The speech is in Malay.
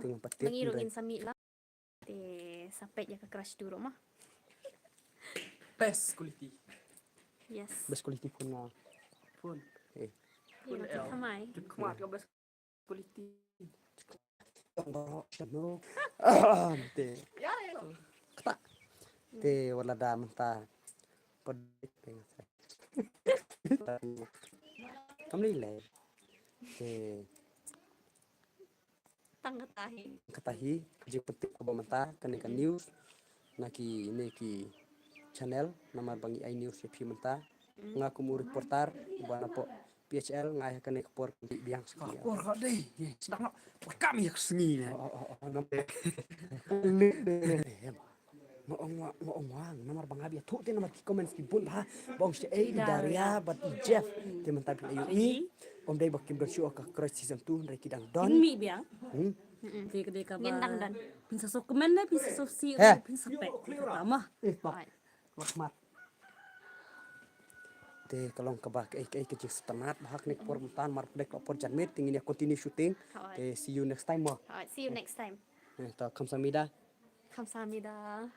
dengan petir. Mengiruin sami lah. Sampai ya ke crush dulu mah. Best quality. Yes. Best quality pun nga. Pun. Eh. Pun kamay. Kumat ka best quality. No. Te. Kata. Te wala da manta. Padik pengen. Kamli le. Te katahi je petik ko manta kanika news naki neki channel namar bangi ai news ya manta ngaku mu reporter bana po PHL ngai kanik por biang sekali. Por ka deh. Sedang kami yak sengi na. Ngoong namar bangabi tu te namar comment ki bun ha bong se ai daria but Jeff te manta pi ayu om dai bakim do show ka cross season 2 reki dang don Mi biang. Deka Gendang dan. Pinsa so kemen na pinsa so si pinsa pe. Tama. Rahmat te kalong kabak ai ke setanat bahak nek por mutan mar dek por janmit tingin ya continue shooting te see you next time mo. See you next time. Ta kamsamida. 감사합니다.